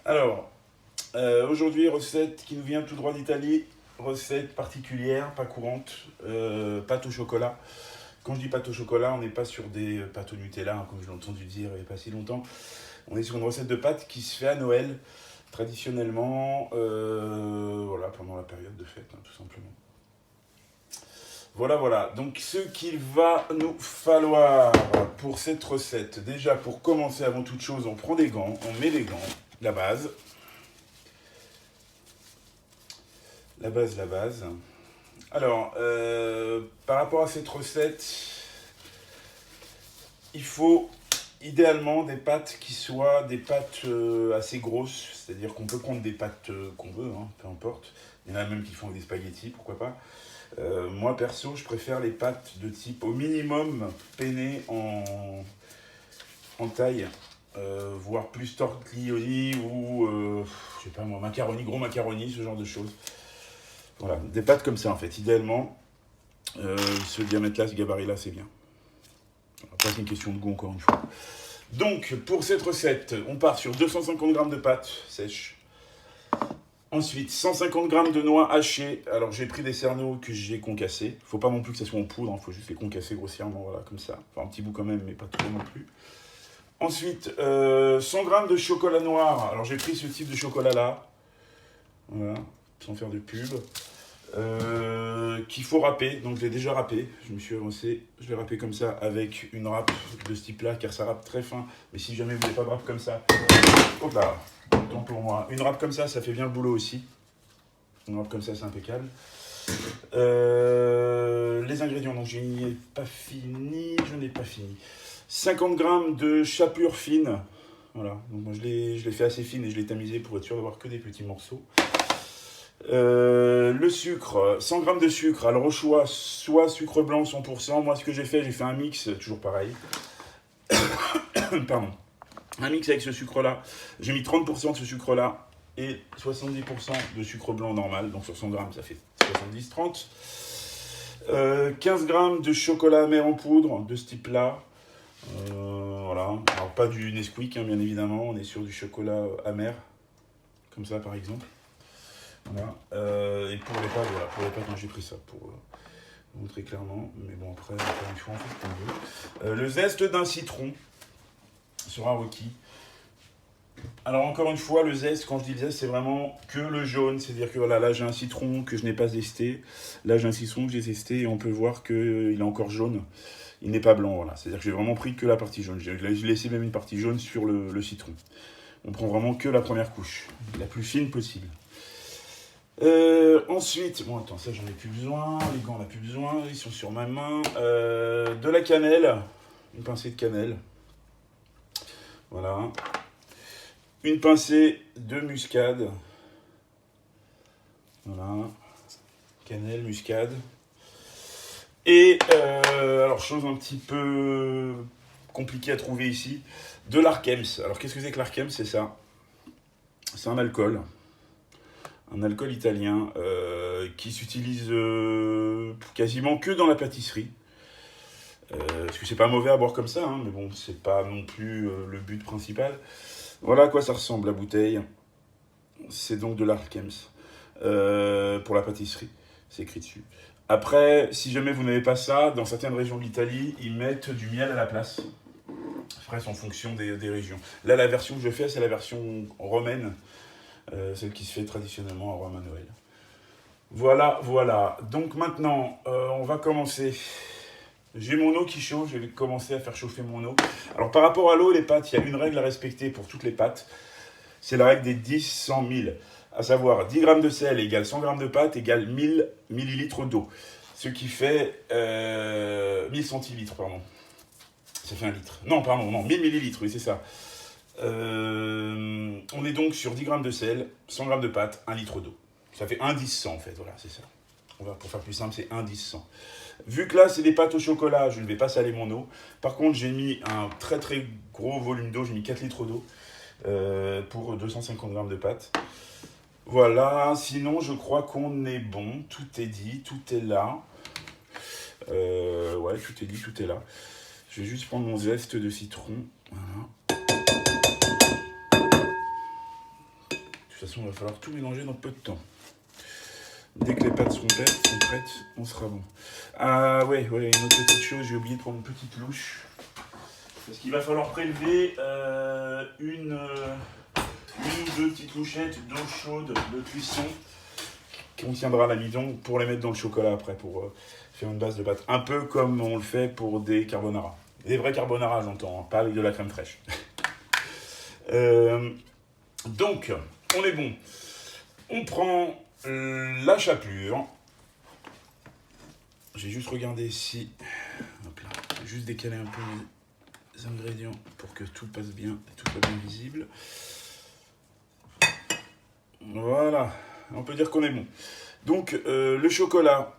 Alors, aujourd'hui, recette qui nous vient tout droit d'Italie. Recette particulière, pas courante, pâte au chocolat. Quand je dis pâte au chocolat, on n'est pas sur des pâtes au Nutella, hein, comme je l'ai entendu dire il n'y a pas si longtemps. On est sur une recette de pâte qui se fait à Noël, traditionnellement, voilà, pendant la période de fête, hein, tout simplement. Voilà, voilà. Donc, ce qu'il va nous falloir pour cette recette, déjà pour commencer avant toute chose, on prend des gants, on met les gants, la base. La base. Alors, par rapport à cette recette, il faut idéalement des pâtes qui soient des pâtes assez grosses, c'est-à-dire qu'on peut prendre des pâtes qu'on veut, hein, peu importe. Il y en a même qui font des spaghettis, pourquoi pas. Moi, perso, je préfère les pâtes de type au minimum penne en taille, voire plus tortellini ou, je sais pas moi, macaroni, gros macaroni, ce genre de choses. Voilà, des pâtes comme ça en fait, idéalement. Ce diamètre-là, ce gabarit-là, c'est bien. Après, c'est une question de goût encore une fois. Donc, pour cette recette, on part sur 250 g de pâtes sèches. Ensuite, 150 g de noix hachées. Alors, j'ai pris des cerneaux que j'ai concassés. Il ne faut pas non plus que ça soit en poudre, il faut juste les concasser grossièrement, voilà, comme ça. Enfin, un petit bout quand même, mais pas trop non plus. Ensuite, 100 g de chocolat noir. Alors, j'ai pris ce type de chocolat-là. Voilà, sans faire de pub. Qu'il faut râper, donc je l'ai déjà râpé, je me suis avancé, je l'ai râpé comme ça avec une râpe de ce type là car ça râpe très fin, mais si jamais vous n'avez pas de râpe comme ça, hop là, tant pour moi, une râpe comme ça fait bien le boulot aussi, une râpe comme ça c'est impeccable. Les ingrédients, donc je n'ai pas fini, 50 g de chapelure fine, voilà, donc moi je l'ai fait assez fine et je l'ai tamisé pour être sûr d'avoir que des petits morceaux. Le sucre, 100 g de sucre, alors au choix, soit sucre blanc 100%, moi ce que j'ai fait un mix, toujours pareil, pardon, un mix avec ce sucre-là, j'ai mis 30% de ce sucre-là et 70% de sucre blanc normal, donc sur 100 g ça fait 70-30. 15 g de chocolat amer en poudre de ce type-là, voilà, alors pas du Nesquik hein, bien évidemment, on est sur du chocolat amer, comme ça par exemple. Voilà. Et pour les pâtes, voilà, moi j'ai pris ça pour vous montrer clairement. Mais bon, après, encore une fois, on fait ce qu'on veut. Le zeste d'un citron sera requis. Alors, encore une fois, le zeste, quand je dis le zeste, c'est vraiment que le jaune. C'est-à-dire que voilà, là, j'ai un citron que je n'ai pas zesté. Là, j'ai un citron que j'ai zesté et on peut voir qu'il est encore jaune. Il n'est pas blanc, voilà. C'est-à-dire que j'ai vraiment pris que la partie jaune. J'ai laissé même une partie jaune sur le citron. On prend vraiment que la première couche, la plus fine possible. Ensuite, bon attends, ça j'en ai plus besoin, les gants on n'a plus besoin, ils sont sur ma main. De la cannelle, une pincée de cannelle. Voilà. Une pincée de muscade. Voilà. Cannelle, muscade. Et, alors chose un petit peu compliquée à trouver ici, de l'Arkems. Alors qu'est-ce que c'est que l'Arkems? C'est ça. C'est un alcool. Un alcool italien qui s'utilise quasiment que dans la pâtisserie. Parce que c'est pas mauvais à boire comme ça, hein, mais bon, c'est pas non plus le but principal. Voilà à quoi ça ressemble la bouteille. C'est donc de l'Arkems pour la pâtisserie. C'est écrit dessus. Après, si jamais vous n'avez pas ça, dans certaines régions de l'Italie, ils mettent du miel à la place. Après, c'est en fonction des régions. Là, la version que je fais, c'est la version romaine. Celle qui se fait traditionnellement à Rome à Noël. Voilà, voilà. Donc maintenant, on va commencer. J'ai mon eau qui chauffe, je vais commencer à faire chauffer mon eau. Alors par rapport à l'eau et les pâtes, il y a une règle à respecter pour toutes les pâtes. C'est la règle des 10-100 000. À savoir, 10 g de sel égale 100 g de pâte égale 1000 ml d'eau. Ce qui fait 1000 centilitres, pardon. Ça fait un litre. Non, pardon, non, 1000 millilitres, oui, c'est ça. On est donc sur 10 g de sel, 100 g de pâte, 1 litre d'eau. Ça fait 1,10 en fait, voilà, c'est ça. Pour faire plus simple, c'est 1,10. Vu que là, c'est des pâtes au chocolat, je ne vais pas saler mon eau. Par contre, j'ai mis un très très gros volume d'eau, j'ai mis 4 litres d'eau pour 250 g de pâte. Voilà, sinon je crois qu'on est bon, tout est dit, tout est là. Ouais, tout est dit, tout est là. Je vais juste prendre mon zeste de citron, voilà. façon, il va falloir tout mélanger dans peu de temps. Dès que les pâtes seront prêtes, on sera bon. Ah ouais, une autre petite chose, j'ai oublié de prendre une petite louche. Parce qu'il va falloir prélever une ou deux petites louchettes d'eau chaude de cuisson qui contiendra l'amidon pour les mettre dans le chocolat après, pour faire une base de pâte. Un peu comme on le fait pour des carbonara. Des vrais carbonara, j'entends, hein, pas avec de la crème fraîche. Donc, on est bon. On prend la chapelure. J'ai juste regardé ici. Hop là. J'ai juste décalé un peu les ingrédients pour que tout passe bien et tout soit bien visible. Voilà. On peut dire qu'on est bon. Donc, le chocolat.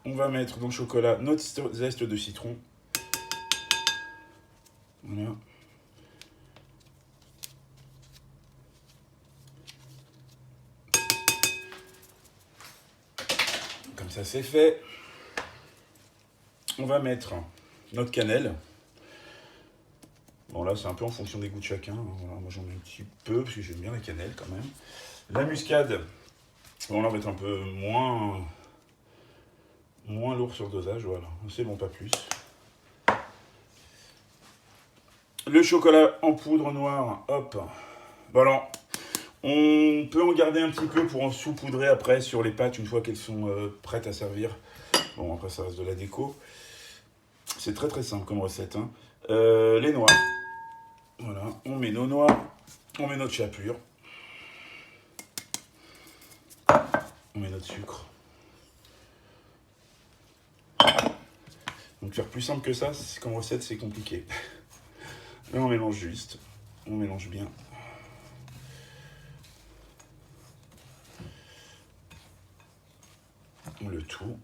On va mettre dans le chocolat notre zeste de citron. Voilà. Comme ça, c'est fait. On va mettre notre cannelle. Bon, là, c'est un peu en fonction des goûts de chacun. Voilà, moi, j'en mets un petit peu, parce que j'aime bien la cannelle, quand même. La muscade. Bon, là, on va être un peu moins lourd sur le dosage, voilà. C'est bon, pas plus. Le chocolat en poudre noire, hop. Bon, alors, on peut en garder un petit peu pour en saupoudrer après sur les pâtes une fois qu'elles sont prêtes à servir. Bon, après, ça reste de la déco. C'est très très simple comme recette. Hein. Les noix. Voilà, on met nos noix, on met notre chapelure. On met notre sucre. Donc faire plus simple que ça, comme recette, c'est compliqué. Là, on mélange juste. On mélange bien. Le tout.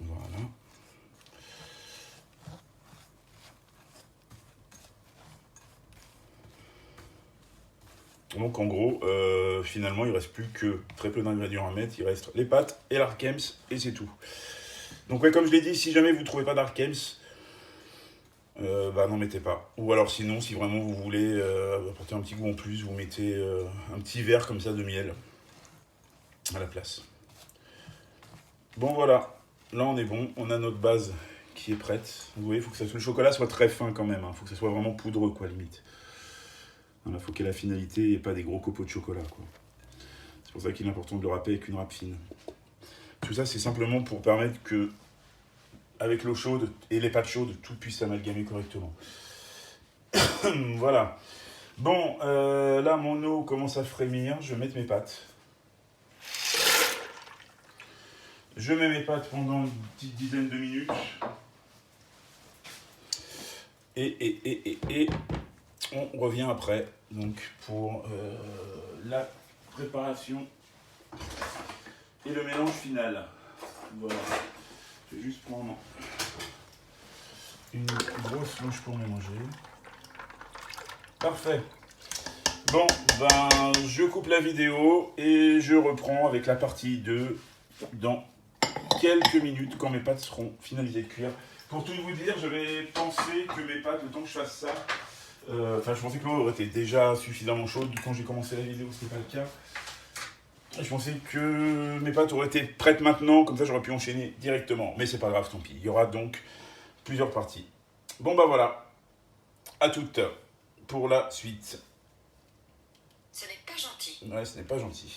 Voilà. Donc en gros, finalement, il ne reste plus que très peu d'ingrédients à mettre. Il reste les pâtes et l'Arkems et c'est tout. Donc ouais, comme je l'ai dit, si jamais vous ne trouvez pas d'Arkems, n'en mettez pas. Ou alors sinon, si vraiment vous voulez apporter un petit goût en plus, vous mettez un petit verre comme ça de miel à la place. Bon voilà, là on est bon, on a notre base qui est prête. Vous voyez, il faut que le chocolat soit très fin quand même, il faut que ça soit vraiment poudreux quoi limite. Voilà, faut qu'il y ait la finalité et pas des gros copeaux de chocolat quoi. C'est pour ça qu'il est important de le râper avec une râpe fine. Tout ça c'est simplement pour permettre que, avec l'eau chaude et les pâtes chaudes, tout puisse s'amalgamer correctement. Voilà. Bon, là mon eau commence à frémir, je vais mettre mes pâtes. Je mets mes pâtes pendant une petite dizaine de minutes. Et on revient après donc pour la préparation et le mélange final. Voilà. Je vais juste prendre une grosse louche pour mélanger. Parfait. Bon, je coupe la vidéo et je reprends avec la partie 2 dans quelques minutes quand mes pâtes seront finalisées de cuire. Pour tout vous dire, j'avais pensé que mes pâtes, le temps que je fasse ça, je pensais que l'eau aurait été déjà suffisamment chaude. Quand j'ai commencé la vidéo, ce n'était pas le cas. Je pensais que mes pâtes auraient été prêtes maintenant, comme ça j'aurais pu enchaîner directement. Mais c'est pas grave, tant pis. Il y aura donc plusieurs parties. Bon voilà, à toutes pour la suite. Ce n'est pas gentil. Ouais, ce n'est pas gentil.